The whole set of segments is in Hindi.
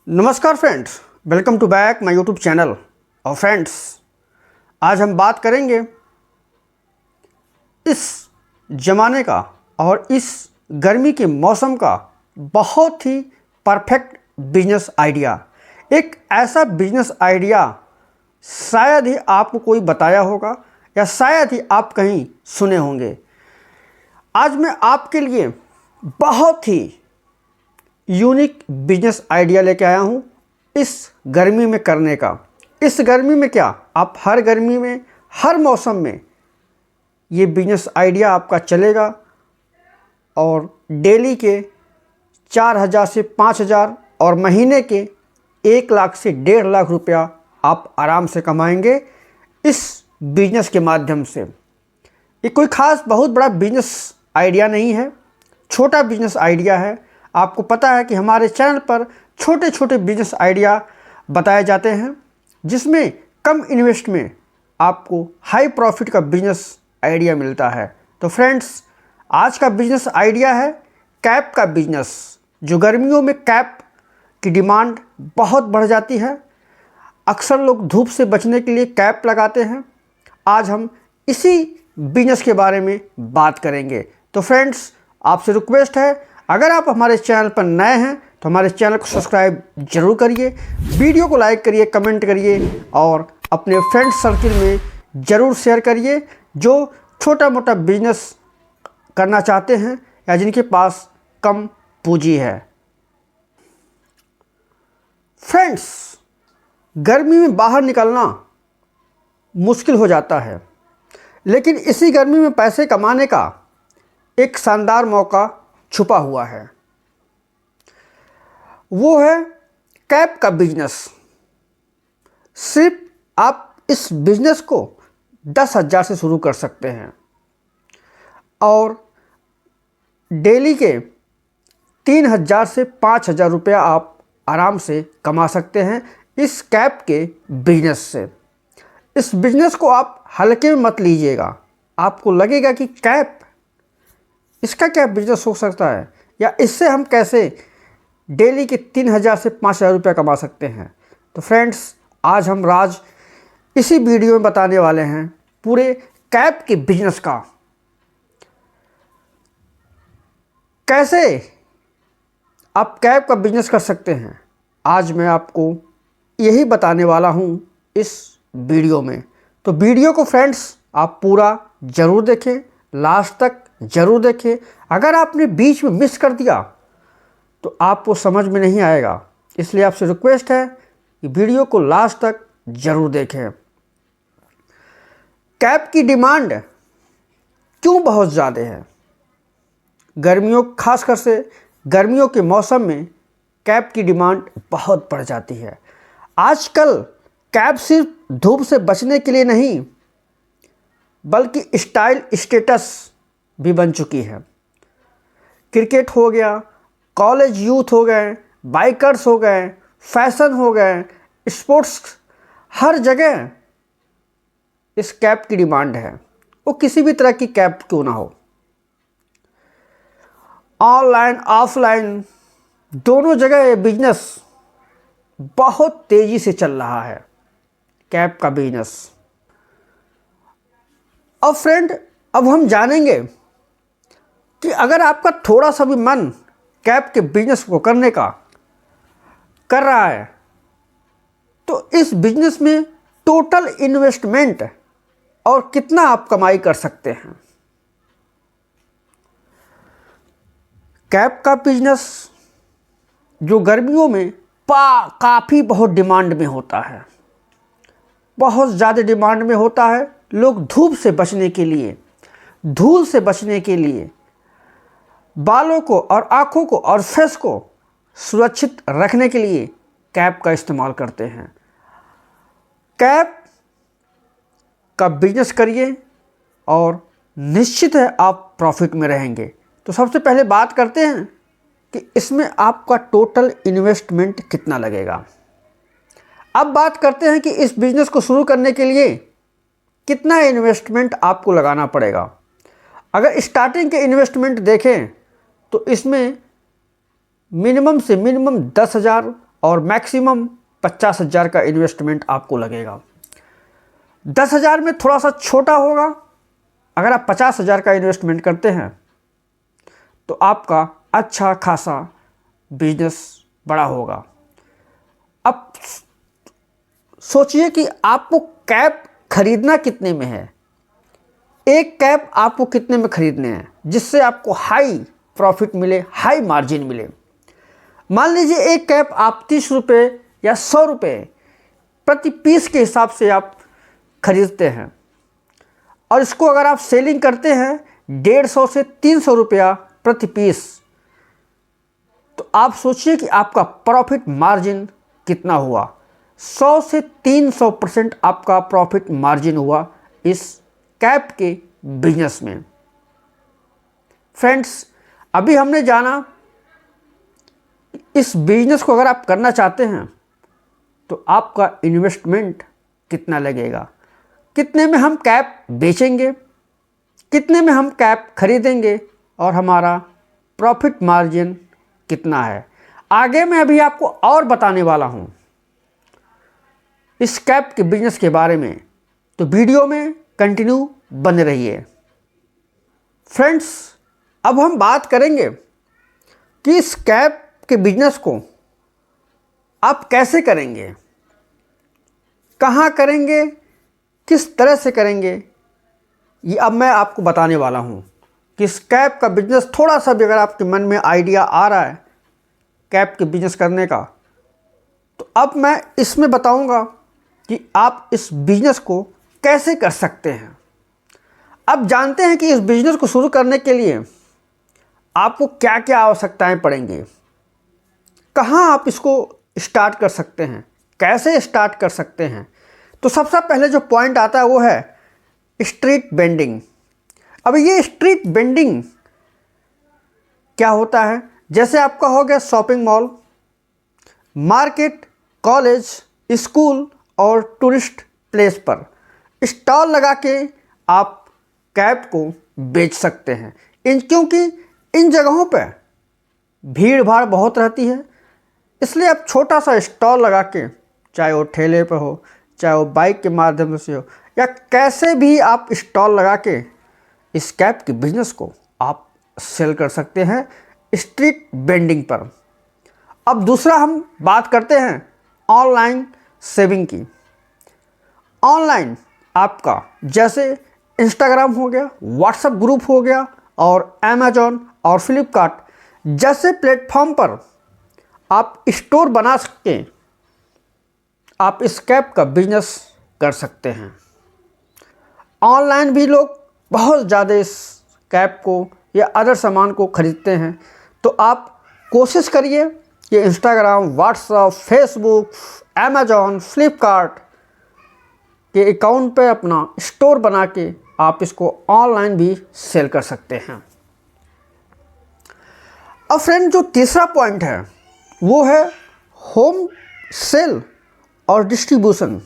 नमस्कार friends, welcome to back my YouTube channel. और फ्रेंड्स, आज हम बात करेंगे इस ज़माने का और इस गर्मी के मौसम का बहुत ही परफेक्ट बिजनेस आइडिया। एक ऐसा बिजनेस आइडिया शायद ही आपको कोई बताया होगा या शायद ही आप कहीं सुने होंगे। आज मैं आपके लिए बहुत ही यूनिक बिजनेस आइडिया लेके आया हूँ इस गर्मी में करने का। इस गर्मी में क्या, आप हर गर्मी में हर मौसम में ये बिजनेस आइडिया आपका चलेगा और डेली के 4,000 से 5,000 और महीने के 1 लाख से 1.5 लाख रुपया आप आराम से कमाएंगे इस बिजनेस के माध्यम से। ये कोई ख़ास बहुत बड़ा बिजनेस आइडिया नहीं है, छोटा बिजनेस आइडिया है। आपको पता है कि हमारे चैनल पर छोटे छोटे बिजनेस आइडिया बताए जाते हैं जिसमें कम इन्वेस्ट में आपको हाई प्रॉफिट का बिजनेस आइडिया मिलता है। तो फ्रेंड्स, आज का बिजनेस आइडिया है कैप का बिजनेस। जो गर्मियों में कैप की डिमांड बहुत बढ़ जाती है, अक्सर लोग धूप से बचने के लिए कैप लगाते हैं। आज हम इसी बिजनेस के बारे में बात करेंगे। तो फ्रेंड्स, आपसे रिक्वेस्ट है, अगर आप हमारे चैनल पर नए हैं तो हमारे चैनल को सब्सक्राइब जरूर करिए, वीडियो को लाइक करिए, कमेंट करिए और अपने फ्रेंड सर्किल में ज़रूर शेयर करिए जो छोटा मोटा बिजनेस करना चाहते हैं या जिनके पास कम पूंजी है। फ्रेंड्स, गर्मी में बाहर निकलना मुश्किल हो जाता है, लेकिन इसी गर्मी में पैसे कमाने का एक शानदार मौका छुपा हुआ है। वो है कैप का बिजनेस। सिर्फ आप इस बिजनेस को 10,000 से शुरू कर सकते हैं और डेली के 3,000 से 5,000 रुपया आप आराम से कमा सकते हैं इस कैप के बिजनेस से। इस बिजनेस को आप हल्के में मत लीजिएगा। आपको लगेगा कि कैप, इसका क्या बिजनेस हो सकता है या इससे हम कैसे डेली के 3,000 से 5,000 रुपया कमा सकते हैं। तो फ्रेंड्स, आज हम राज इसी वीडियो में बताने वाले हैं पूरे कैप के बिजनेस का। कैसे आप कैप का बिजनेस कर सकते हैं, आज मैं आपको यही बताने वाला हूं इस वीडियो में। तो वीडियो को फ्रेंड्स आप पूरा ज़रूर देखें, लास्ट तक ज़रूर देखें। अगर आपने बीच में मिस कर दिया तो आपको समझ में नहीं आएगा, इसलिए आपसे रिक्वेस्ट है कि वीडियो को लास्ट तक ज़रूर देखें। कैप की डिमांड क्यों बहुत ज़्यादा है? गर्मियों, खासकर से गर्मियों के मौसम में कैप की डिमांड बहुत बढ़ जाती है। आजकल कैप सिर्फ धूप से बचने के लिए नहीं बल्कि स्टाइल स्टेटस भी बन चुकी है। क्रिकेट हो गया, कॉलेज यूथ हो गए, बाइकर्स हो गए, फैशन हो गए, स्पोर्ट्स, हर जगह इस कैप की डिमांड है। वो किसी भी तरह की कैप क्यों ना हो, ऑनलाइन ऑफलाइन दोनों जगह ये बिजनेस बहुत तेज़ी से चल रहा है, कैप का बिजनेस। अब फ्रेंड, अब हम जानेंगे कि अगर आपका थोड़ा सा भी मन कैप के बिजनेस को करने का कर रहा है तो इस बिजनेस में टोटल इन्वेस्टमेंट और कितना आप कमाई कर सकते हैं। कैप का बिजनेस जो गर्मियों में काफ़ी बहुत डिमांड में होता है, बहुत ज़्यादा डिमांड में होता है। लोग धूप से बचने के लिए, धूल से बचने के लिए, बालों को और आँखों को और फेस को सुरक्षित रखने के लिए कैप का इस्तेमाल करते हैं। कैप का बिजनेस करिए और निश्चित है आप प्रॉफिट में रहेंगे। तो सबसे पहले बात करते हैं कि इसमें आपका टोटल इन्वेस्टमेंट कितना लगेगा। अब बात करते हैं कि इस बिजनेस को शुरू करने के लिए कितना इन्वेस्टमेंट आपको लगाना पड़ेगा। अगर स्टार्टिंग के इन्वेस्टमेंट देखें तो इसमें मिनिमम से मिनिमम 10,000 और मैक्सिमम 50,000 का इन्वेस्टमेंट आपको लगेगा। 10,000 में थोड़ा सा छोटा होगा। अगर आप 50,000 का इन्वेस्टमेंट करते हैं तो आपका अच्छा खासा बिजनेस बड़ा होगा। अब सोचिए कि आपको कैप खरीदना कितने में है। एक कैप आपको कितने में खरीदने हैं जिससे आपको हाई प्रॉफिट मिले, हाई मार्जिन मिले। मान लीजिए एक कैप आप 30 रुपये या 100 रुपये प्रति पीस के हिसाब से आप खरीदते हैं और इसको अगर आप सेलिंग करते हैं 150 से 300 रुपया प्रति पीस, तो आप सोचिए कि आपका प्रॉफिट मार्जिन कितना हुआ। 100 से 300% आपका प्रॉफिट मार्जिन हुआ इस कैप के बिजनेस में। फ्रेंड्स, अभी हमने जाना इस बिजनेस को अगर आप करना चाहते हैं तो आपका इन्वेस्टमेंट कितना लगेगा, कितने में हम कैप बेचेंगे, कितने में हम कैप खरीदेंगे और हमारा प्रॉफिट मार्जिन कितना है, आगे मैं अभी आपको और बताने वाला हूं इस कैप के बिजनेस के बारे में। तो वीडियो में कंटिन्यू बने रहिए। फ्रेंड्स, अब हम बात करेंगे कि इस कैप के बिजनेस को आप कैसे करेंगे, कहाँ करेंगे, किस तरह से करेंगे, ये अब मैं आपको बताने वाला हूँ। कि इस कैप का बिजनेस थोड़ा सा भी अगर आपके मन में आइडिया आ रहा है कैप के बिजनेस करने का, तो अब मैं इसमें बताऊँगा कि आप इस बिजनेस को कैसे कर सकते हैं। अब जानते हैं कि इस बिजनेस को शुरू करने के लिए आपको क्या क्या आवश्यकताएं पड़ेंगी, कहाँ आप इसको स्टार्ट कर सकते हैं, कैसे स्टार्ट कर सकते हैं। तो सबसे पहले जो पॉइंट आता है वो है स्ट्रीट वेंडिंग। अब ये स्ट्रीट वेंडिंग क्या होता है, जैसे आपका हो गया shopping mall, market, college, school और टूरिस्ट प्लेस पर स्टॉल लगा के आप कैप को बेच सकते हैं। क्योंकि इन जगहों पर भीड़ भाड़ बहुत रहती है, इसलिए आप छोटा सा स्टॉल लगा के, चाहे वो ठेले पर हो, चाहे वो बाइक के माध्यम से हो, या कैसे भी आप स्टॉल लगा के इस कैप के बिजनेस को आप सेल कर सकते हैं स्ट्रीट वेंडिंग पर। अब दूसरा हम बात करते हैं ऑनलाइन सेविंग की। ऑनलाइन आपका जैसे इंस्टाग्राम हो गया, व्हाट्सएप ग्रुप हो गया और अमेजॉन और फ्लिपकार्ट जैसे प्लेटफॉर्म पर आप स्टोर बना सकते हैं, आप इस कैप का बिजनेस कर सकते हैं। ऑनलाइन भी लोग बहुत ज़्यादा इस कैप को या अदर सामान को खरीदते हैं, तो आप कोशिश करिए कि Instagram, WhatsApp, Facebook, Amazon, Flipkart के अकाउंट पे अपना स्टोर बना के आप इसको ऑनलाइन भी सेल कर सकते हैं। अब फ्रेंड, जो तीसरा पॉइंट है वो है होम सेल और डिस्ट्रीब्यूशन।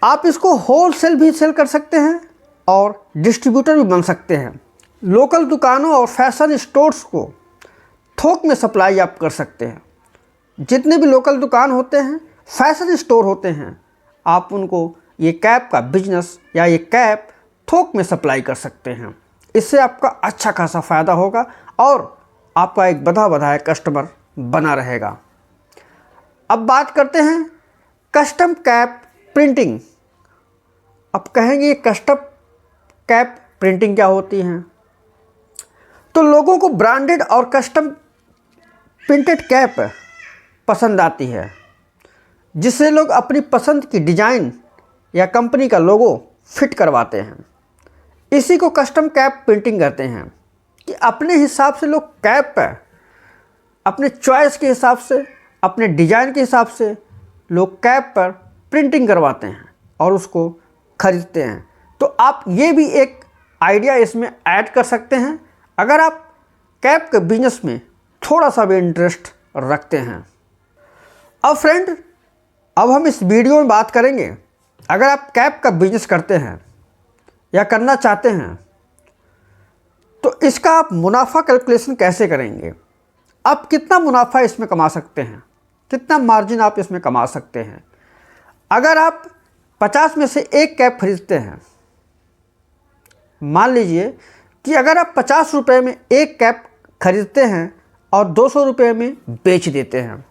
आप इसको होल सेल भी सेल कर सकते हैं और डिस्ट्रीब्यूटर भी बन सकते हैं। लोकल दुकानों और फैशन स्टोर्स को थोक में सप्लाई आप कर सकते हैं। जितने भी लोकल दुकान होते हैं, फैशन स्टोर होते हैं, आप उनको ये कैप का बिजनेस या ये कैप थोक में सप्लाई कर सकते हैं। इससे आपका अच्छा खासा फ़ायदा होगा और आपका एक बधा बधाया कस्टमर बना रहेगा। अब बात करते हैं कस्टम कैप प्रिंटिंग। अब कहेंगे कस्टम कैप प्रिंटिंग क्या होती है, तो लोगों को ब्रांडेड और कस्टम प्रिंटेड कैप पसंद आती है, जिससे लोग अपनी पसंद की डिज़ाइन या कंपनी का लोगो फिट करवाते हैं। इसी को कस्टम कैप प्रिंटिंग कहते हैं कि अपने हिसाब से लोग कैप पर अपने चॉइस के हिसाब से, अपने डिज़ाइन के हिसाब से लोग कैप पर प्रिंटिंग करवाते हैं और उसको खरीदते हैं। तो आप ये भी एक आइडिया इसमें ऐड कर सकते हैं अगर आप कैप के बिजनेस में थोड़ा सा भी इंटरेस्ट रखते हैं। अब फ्रेंड, अब हम इस वीडियो में बात करेंगे अगर आप कैप का बिजनेस करते हैं या करना चाहते हैं तो इसका आप मुनाफा कैलकुलेशन कैसे करेंगे, आप कितना मुनाफा इसमें कमा सकते हैं, कितना मार्जिन आप इसमें कमा सकते हैं। अगर आप 50 में से एक कैप खरीदते हैं, मान लीजिए कि अगर आप 50 रुपये में एक कैप खरीदते हैं और 200 रुपये में बेच देते हैं,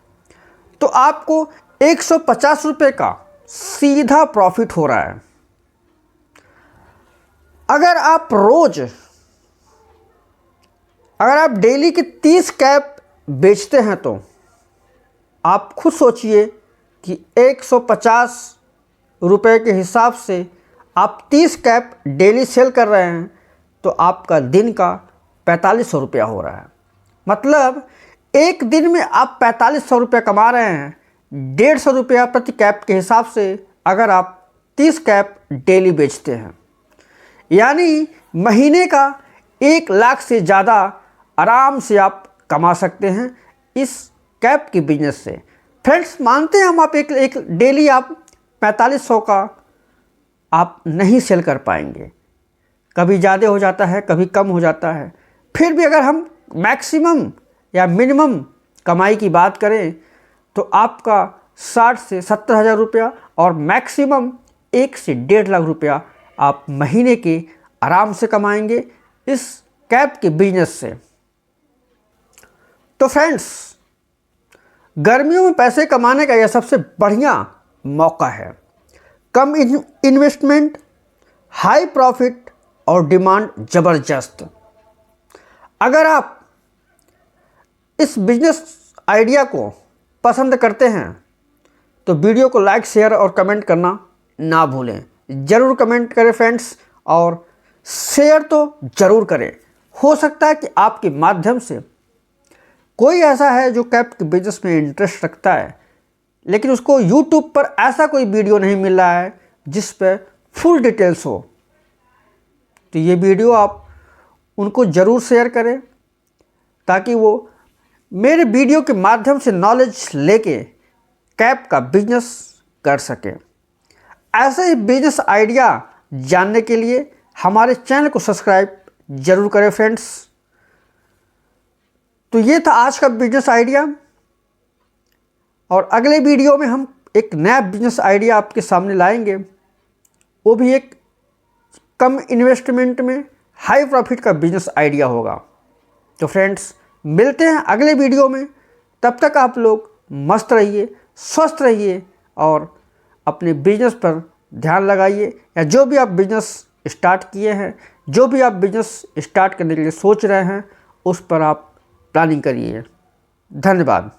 तो आपको 150 रुपये का सीधा प्रॉफिट हो रहा है। अगर आप डेली की 30 कैप बेचते हैं तो आप खुद सोचिए कि 150 रुपये के हिसाब से आप 30 कैप डेली सेल कर रहे हैं, तो आपका दिन का 4500 रुपया हो रहा है। मतलब एक दिन में आप 4500 रुपया कमा रहे हैं, 150 रुपया प्रति कैप के हिसाब से अगर आप 30 कैप डेली बेचते हैं, यानी महीने का 1 लाख से ज़्यादा आराम से आप कमा सकते हैं इस कैप के बिजनेस से। फ्रेंड्स, मानते हैं हम आप एक डेली आप 4500 का आप नहीं सेल कर पाएंगे, कभी ज़्यादा हो जाता है, कभी कम हो जाता है। फिर भी अगर हम मैक्सिमम या मिनिमम कमाई की बात करें तो आपका 60 से 70 हज़ार रुपया और मैक्सिमम 1 से 1.5 लाख रुपया आप महीने के आराम से कमाएंगे इस कैप के बिजनेस से। तो फ्रेंड्स, गर्मियों में पैसे कमाने का यह सबसे बढ़िया मौका है। कम इन्वेस्टमेंट, हाई प्रॉफिट और डिमांड ज़बरदस्त। अगर आप इस बिजनेस आइडिया को पसंद करते हैं तो वीडियो को लाइक, शेयर और कमेंट करना ना भूलें। ज़रूर कमेंट करें फ्रेंड्स, और शेयर तो ज़रूर करें। हो सकता है कि आपके माध्यम से कोई ऐसा है जो कैप के बिजनेस में इंटरेस्ट रखता है, लेकिन उसको यूट्यूब पर ऐसा कोई वीडियो नहीं मिल रहा है जिस पर फुल डिटेल्स हो। तो ये वीडियो आप उनको ज़रूर शेयर करें ताकि वो मेरे वीडियो के माध्यम से नॉलेज लेके कैप का बिजनेस कर सकें। ऐसे ही बिजनेस आइडिया जानने के लिए हमारे चैनल को सब्सक्राइब ज़रूर करें फ्रेंड्स। तो ये था आज का बिजनेस आइडिया, और अगले वीडियो में हम एक नया बिजनेस आइडिया आपके सामने लाएंगे, वो भी एक कम इन्वेस्टमेंट में हाई प्रॉफिट का बिजनेस आइडिया होगा। तो फ्रेंड्स, मिलते हैं अगले वीडियो में। तब तक आप लोग मस्त रहिए, स्वस्थ रहिए और अपने बिजनेस पर ध्यान लगाइए, या जो भी आप बिजनेस स्टार्ट किए हैं, जो भी आप बिजनेस स्टार्ट करने के लिए सोच रहे हैं, उस पर आप प्लानिंग करिए। धन्यवाद।